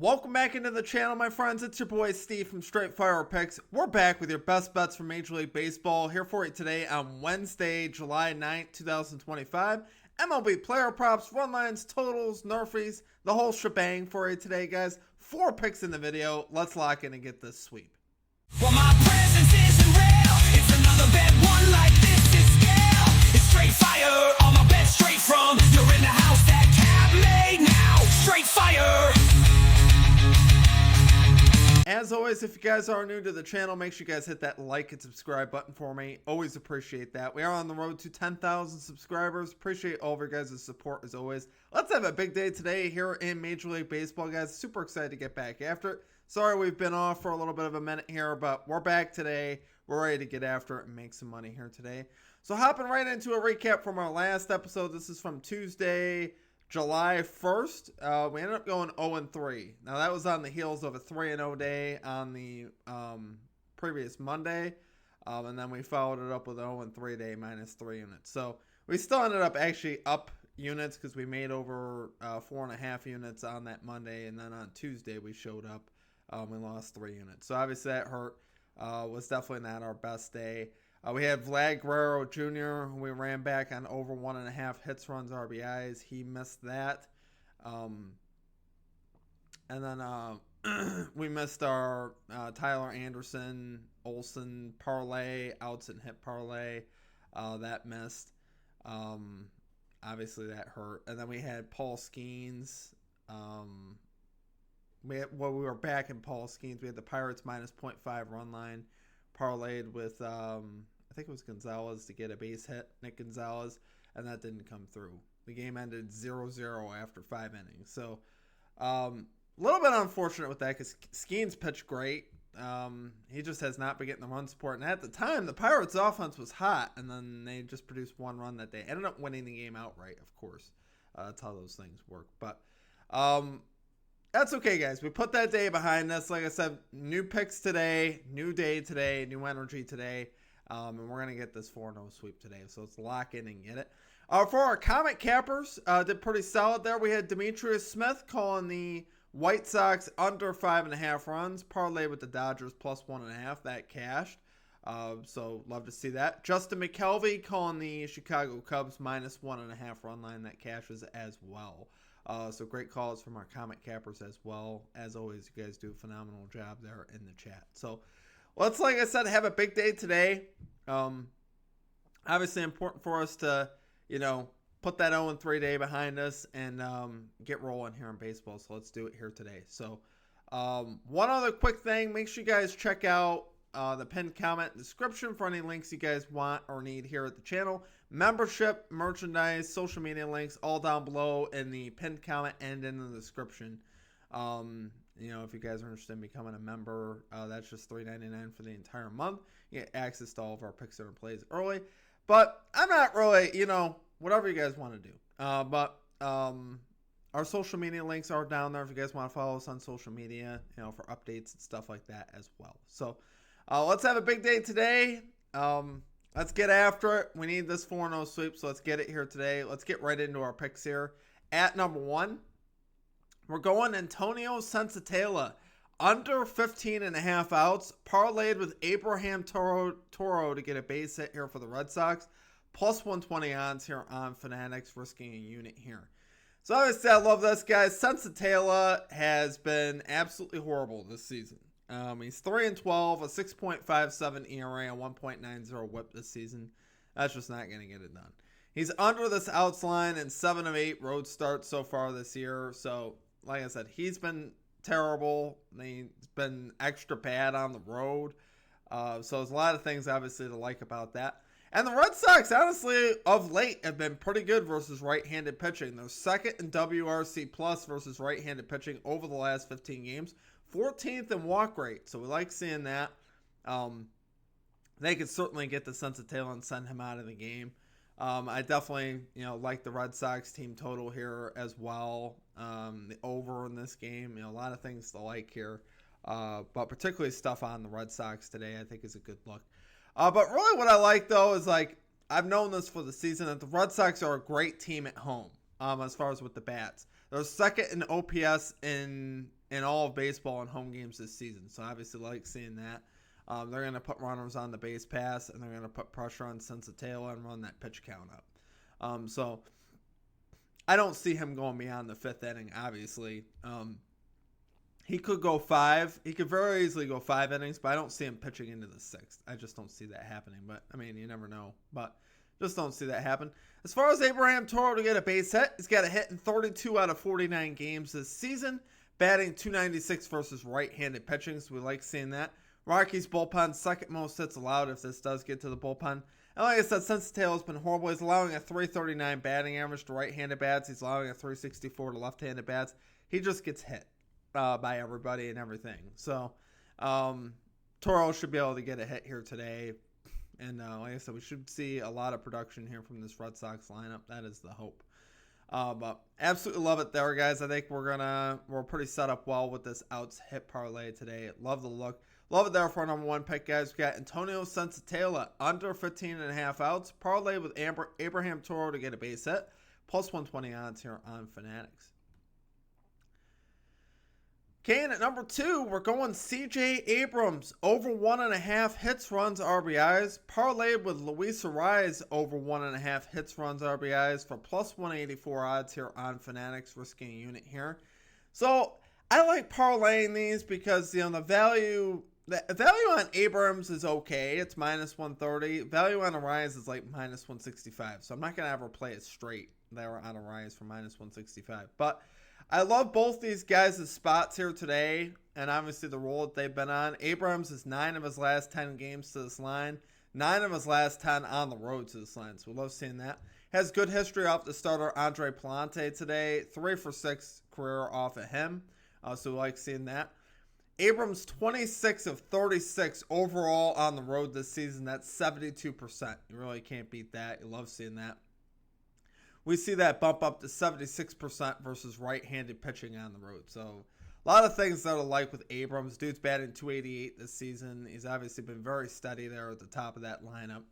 Welcome back into the channel, my friends. It's your boy Steve from Straight Fire Picks. We're back with your best bets for Major League Baseball here for you today on Wednesday, July 9th, 2025. MLB player props, run lines, totals, nerfies, the whole shebang for you today, guys. 4 picks in the video. Let's lock in and get this sweep. Well, my presence isn't real. It's another bad one like this is scale. It's straight fire. All my bets straight from. You're in the house that cat made now. Straight fire. As always, if you guys are new to the channel, make sure you guys hit that like and subscribe button for me. Always appreciate that. We are on the road to 10,000 subscribers. Appreciate all of your guys' support as always. Let's have a big day today here in Major League Baseball, guys. Super excited to get back after it. Sorry we've been off for a little bit of a minute here, but we're back today. We're ready to get after it and make some money here today. So hopping right into a recap from our last episode. This is from Tuesday, July 1st. We ended up going 0-3. Now that was on the heels of a 3-0 day on the previous Monday. And then we followed it up with an 0-3 day minus 3 units. So we still ended up actually up units because we made over 4.5 units on that Monday. And then on Tuesday we showed up. We lost 3 units. So obviously that hurt. Was definitely not our best day. We had Vlad Guerrero Jr., who we ran back on over 1.5 hits, runs, RBIs. He missed that. And then we missed our Tyler Anderson, Olsen parlay, outs and hit parlay. That missed. Obviously that hurt. And then we had Paul Skeens. We were back in Paul Skeens. We had the Pirates minus 0.5 run line. Parlayed with, I think it was Gonzalez to get a base hit, Nick Gonzalez, and that didn't come through. The game ended 0-0 after 5 innings. So, a little bit unfortunate with that because Skeens pitched great. He just has not been getting the run support. And at the time, the Pirates' offense was hot, and then they just produced 1 run that day. Ended up winning the game outright, of course. That's how those things work. But, that's okay, guys. We put that day behind us. Like I said, new picks today, new day today, new energy today. And we're going to get this 4-0 sweep today. So let's lock in and get it. For our Comet Cappers, did pretty solid there. We had Demetrius Smith calling the White Sox under 5.5 runs. Parlay with the Dodgers plus 1.5. That cashed. So love to see that. Justin McKelvey calling the Chicago Cubs minus 1.5 run line. That cashes as well. So great calls from our Comet Cappers as well. As always, you guys do a phenomenal job there in the chat. So let's, like I said, have a big day today. Obviously important for us to, put that 0-3 day behind us and get rolling here in baseball. So let's do it here today. So one other quick thing. Make sure you guys check out the pinned comment description for any links you guys want or need here at the channel. Membership, merchandise, social media links, all down below in the pinned comment and in the description. If you guys are interested in becoming a member, that's just $3.99 for the entire month. You get access to all of our picks and plays early. But I'm not really, whatever you guys want to do. But our social media links are down there if you guys want to follow us on social media, for updates and stuff like that as well. So let's have a big day today. Let's get after it. We need this 4-0 sweep, so let's get it here today. Let's get right into our picks here. At number 1, we're going Antonio Senzatela. Under 15.5 outs. Parlayed with Abraham Toro to get a base hit here for the Red Sox. Plus 120 odds here on Fanatics, risking a unit here. So obviously I love this, guys. Senzatela has been absolutely horrible this season. He's 3-12, a 6.57 ERA, a 1.90 WHIP this season. That's just not going to get it done. He's under this outs line in 7 of 8 road starts so far this year. So, like I said, he's been terrible. He's been extra bad on the road. So there's a lot of things, obviously, to like about that. And the Red Sox, honestly, of late, have been pretty good versus right-handed pitching. They're second in WRC plus versus right-handed pitching over the last 15 games. 14th in walk rate, so we like seeing that. They could certainly get the Senzatela and send him out of the game. I definitely, like the Red Sox team total here as well. The over in this game, a lot of things to like here. But particularly stuff on the Red Sox today, I think is a good look. But really what I like, though, is I've known this for the season, that the Red Sox are a great team at home as far as with the bats. They're second in OPS in in all of baseball in home games this season. So obviously like seeing that. They're going to put runners on the base pass, and they're going to put pressure on Sensatella and run that pitch count up. So I don't see him going beyond the 5th inning, obviously. He could go 5. He could very easily go 5 innings, but I don't see him pitching into the 6th. I just don't see that happening. But, I mean, you never know. But just don't see that happen. As far as Abraham Toro to get a base hit, he's got a hit in 32 out of 49 games this season, batting .296 versus right-handed pitching, so we like seeing that. Rockies bullpen, second most hits allowed if this does get to the bullpen. And like I said, Sensatella has been horrible. He's allowing a .339 batting average to right-handed bats. He's allowing a .364 to left-handed bats. He just gets hit by everybody and everything. So Toro should be able to get a hit here today. And like I said, we should see a lot of production here from this Red Sox lineup. That is the hope. But absolutely love it there, guys. I think we're pretty set up well with this outs hit parlay today. Love the look. Love it there for our number 1 pick, guys. We got Antonio Sensatella under 15.5 outs. Parlay with Abraham Toro to get a base hit. Plus 120 odds here on Fanatics. Okay, and at number 2, we're going C.J. Abrams over 1.5 hits, runs, RBIs. Parlayed with Luis Arraez over 1.5 hits, runs, RBIs for plus 184 odds here on Fanatics, risking a unit here. So I like parlaying these because the value on Abrams is okay. It's minus 130. Value on Arraez is like minus 165. So I'm not gonna ever play it straight there on Arraez for minus 165, but I love both these guys' spots here today, and obviously the role that they've been on. Abrams is 9 of his last 10 games to this line, 9 of his last 10 on the road to this line, so we love seeing that. Has good history off the starter Andre Palante today, 3 for 6 career off of him, so we like seeing that. Abrams 26 of 36 overall on the road this season. That's 72%. You really can't beat that. You love seeing that. We see that bump up to 76% versus right-handed pitching on the road. So a lot of things that I like with Abrams. Dude's batting .288 this season. He's obviously been very steady there at the top of that lineup.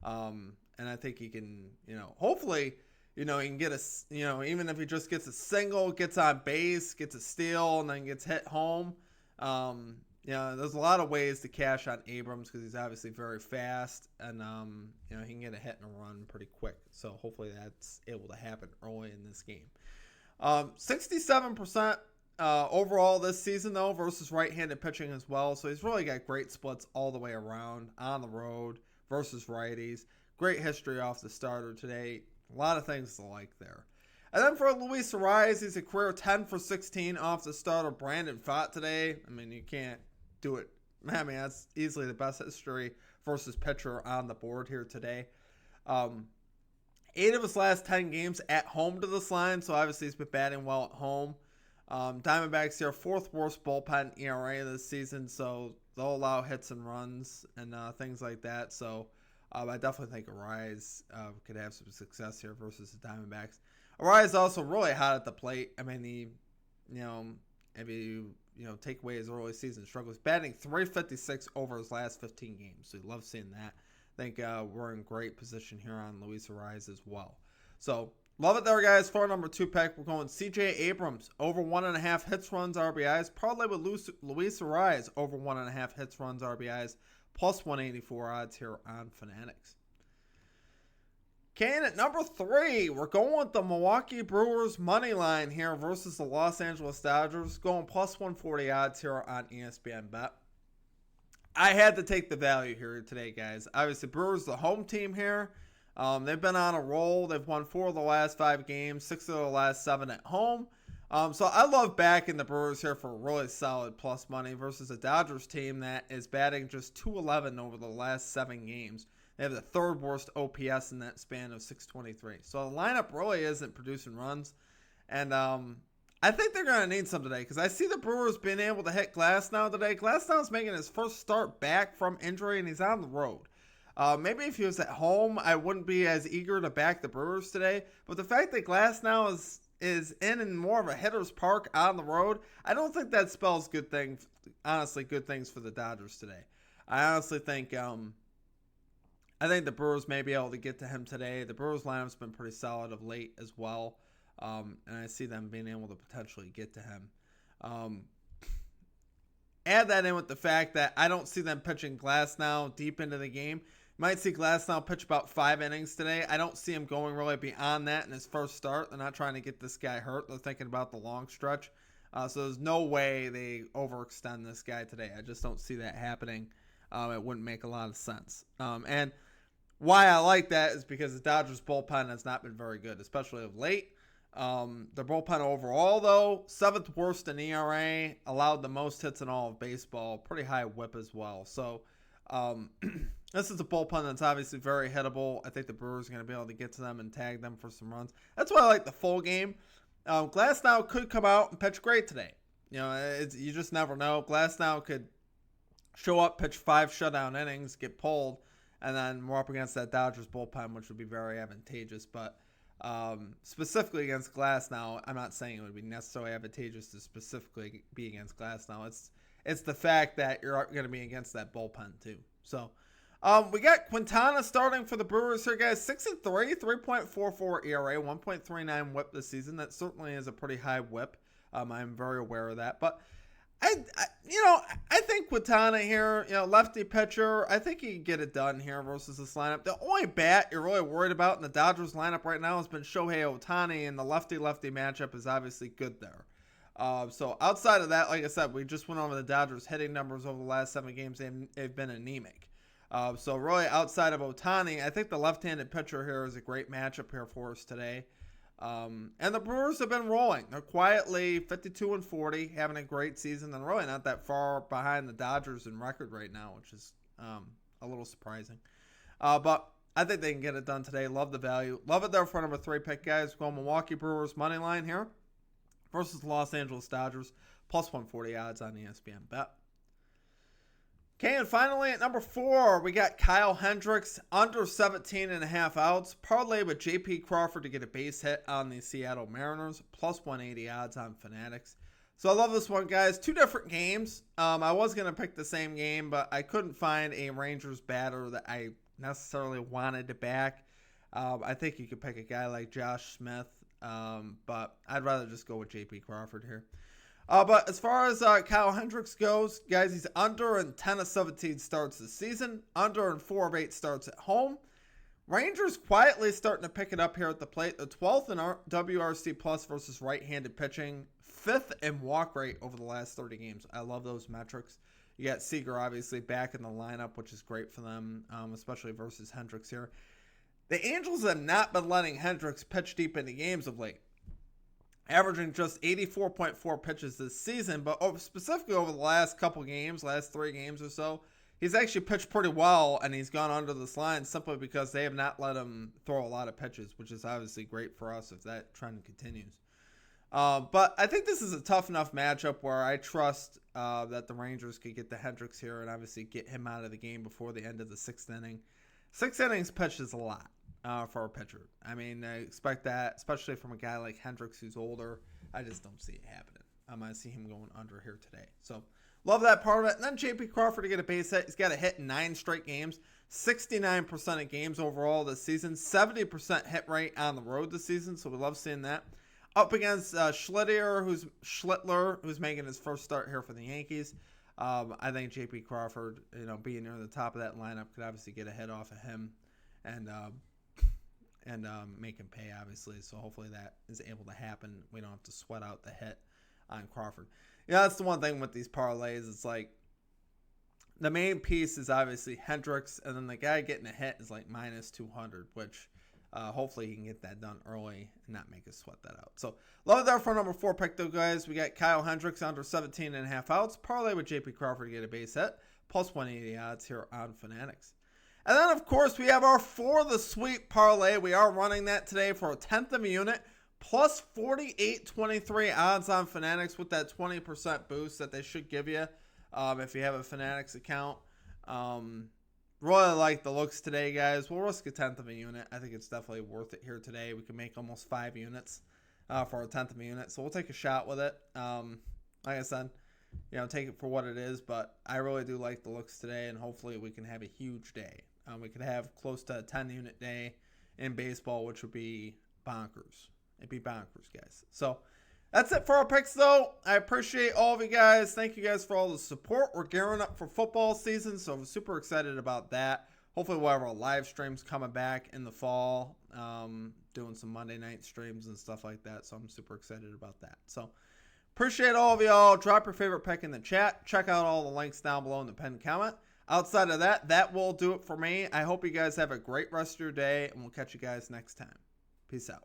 And I think he can, hopefully, he can get even if he just gets a single, gets on base, gets a steal, and then gets hit home. There's a lot of ways to cash on Abrams because he's obviously very fast, and he can get a hit and a run pretty quick. So hopefully that's able to happen early in this game. 67% overall this season though versus right-handed pitching as well. So he's really got great splits all the way around on the road versus righties. Great history off the starter today. A lot of things to like there. And then for Luis Arraez, he's a career 10 for 16 off the starter Brandon Pfaadt today. I mean, you can't do it. I mean, that's easily the best history versus pitcher on the board here today. 8 of his last 10 games at home to this line, so obviously he's been batting well at home. Diamondbacks here, 4th worst bullpen ERA this season, so they'll allow hits and runs and things like that. So I definitely think Arraez could have some success here versus the Diamondbacks. Arraez also really hot at the plate. I mean, if you take away his early season struggles, batting .356 over his last 15 games. So you love seeing that. I think we're in great position here on Luis Arraez as well. So love it there, guys. For our number 2 pick, we're going C.J. Abrams over 1.5 hits, runs, RBIs. Parlay with Luis Arraez over 1.5 hits, runs, RBIs. Plus 184 odds here on Fanatics. Okay, and at number 3, we're going with the Milwaukee Brewers money line here versus the Los Angeles Dodgers. Going plus 140 odds here on ESPN Bet. I had to take the value here today, guys. Obviously, Brewers the home team here. They've been on a roll. They've won 4 of the last 5 games, 6 of the last 7 at home. So I love backing the Brewers here for really solid plus money versus a Dodgers team that is batting just .211 over the last 7 games. They have the 3rd worst OPS in that span of .623. So the lineup really isn't producing runs. And I think they're going to need some today because I see the Brewers being able to hit Glasnow today. Glasnow's making his first start back from injury, and he's on the road. Maybe if he was at home, I wouldn't be as eager to back the Brewers today. But the fact that Glasnow is in more of a hitter's park on the road, I don't think that spells good things. Honestly, good things for the Dodgers today. I honestly think the Brewers may be able to get to him today. The Brewers lineup's been pretty solid of late as well. And I see them being able to potentially get to him. add that in with the fact that I don't see them pitching Glasnow deep into the game. Might see Glasnow pitch about 5 innings today. I don't see him going really beyond that in his first start. They're not trying to get this guy hurt. They're thinking about the long stretch. So there's no way they overextend this guy today. I just don't see that happening. It wouldn't make a lot of sense. And why I like that is because the Dodgers bullpen has not been very good, especially of late. Their bullpen overall, though, 7th worst in ERA, allowed the most hits in all of baseball, pretty high whip as well. So this is a bullpen that's obviously very hittable. I think the Brewers are going to be able to get to them and tag them for some runs. That's why I like the full game. Glasnow could come out and pitch great today. You just never know. Glasnow could show up, pitch 5 shutout innings, get pulled, and then we're up against that Dodgers bullpen, which would be very advantageous. But specifically against Glasnow, I'm not saying it would be necessarily advantageous to specifically be against Glasnow. It's the fact that you're going to be against that bullpen too. So we got Quintana starting for the Brewers here, guys. 6-3, 3.44 ERA, 1.39 WHIP this season. That certainly is a pretty high WHIP. I'm very aware of that, but I think Quintana here, lefty pitcher, I think he can get it done here versus this lineup. The only bat you're really worried about in the Dodgers lineup right now has been Shohei Ohtani, and the lefty-lefty matchup is obviously good there. So outside of that, like I said, we just went over the Dodgers hitting numbers over the last 7 games. They've been anemic. So really outside of Ohtani, I think the left-handed pitcher here is a great matchup here for us today. And the Brewers have been rolling. They're quietly 52-40, having a great season, and really not that far behind the Dodgers in record right now, which is a little surprising. But I think they can get it done today. Love the value. Love it there for number 3 pick, guys. Go Milwaukee Brewers money line here versus Los Angeles Dodgers, plus 140 odds on ESPN Bet. Okay, and finally at number 4, we got Kyle Hendricks, under 17.5 outs. Parlay with J.P. Crawford to get a base hit on the Seattle Mariners, plus 180 odds on Fanatics. So I love this one, guys. 2 different games. I was going to pick the same game, but I couldn't find a Rangers batter that I necessarily wanted to back. I think you could pick a guy like Josh Smith, but I'd rather just go with J.P. Crawford here. But as far as Kyle Hendricks goes, guys, he's under in 10 of 17 starts this season, under in 4 of 8 starts at home. Rangers quietly starting to pick it up here at the plate. The 12th in WRC plus versus right-handed pitching, 5th in walk rate over the last 30 games. I love those metrics. You got Seager obviously back in the lineup, which is great for them, especially versus Hendricks here. The Angels have not been letting Hendricks pitch deep into games of late, averaging just 84.4 pitches this season, but specifically over the last couple games, last 3 games or so, he's actually pitched pretty well, and he's gone under this line simply because they have not let him throw a lot of pitches, which is obviously great for us if that trend continues. But I think this is a tough enough matchup where I trust that the Rangers could get the Hendricks here and obviously get him out of the game before the end of the 6th inning. 6 innings pitched is a lot. For a pitcher. I mean, I expect that, especially from a guy like Hendricks who's older. I just don't see it happening. I'm going to see him going under here today. So, love that part of it. And then J.P. Crawford to get a base hit. He's got a hit in 9 straight games. 69% of games overall this season. 70% hit rate on the road this season. So, we love seeing that. Up against Schlittler, who's making his first start here for the Yankees. I think J.P. Crawford, being near the top of that lineup, could obviously get a hit off of him. And make him pay, obviously. So hopefully that is able to happen. We don't have to sweat out the hit on Crawford. That's the one thing with these parlays. It's like the main piece is obviously Hendricks, and then the guy getting a hit is like minus 200, which hopefully he can get that done early and not make us sweat that out. So love it there for number 4 pick, though, guys. We got Kyle Hendricks under 17.5 outs. Parlay with J.P. Crawford to get a base hit. Plus 180 odds here on Fanatics. And then, of course, we have our For the Sweep Parlay. We are running that today for a 10th of a unit, plus 48.23 odds on Fanatics with that 20% boost that they should give you if you have a Fanatics account. Really like the looks today, guys. We'll risk a 10th of a unit. I think it's definitely worth it here today. We can make almost 5 units for a 10th of a unit, so we'll take a shot with it. Like I said, take it for what it is, but I really do like the looks today, and hopefully we can have a huge day. We could have close to a 10-unit day in baseball, which would be bonkers. It'd be bonkers, guys. So That's it for our picks, though. I appreciate all of you guys. Thank you guys for all the support. We're gearing up for football season, so I'm super excited about that. Hopefully we'll have our live streams coming back in the fall, doing some Monday night streams and stuff like that, so I'm super excited about that. So appreciate all of y'all. Drop your favorite pick in the chat. Check out all the links down below in the pinned comment. Outside of that, that will do it for me. I hope you guys have a great rest of your day, and we'll catch you guys next time. Peace out.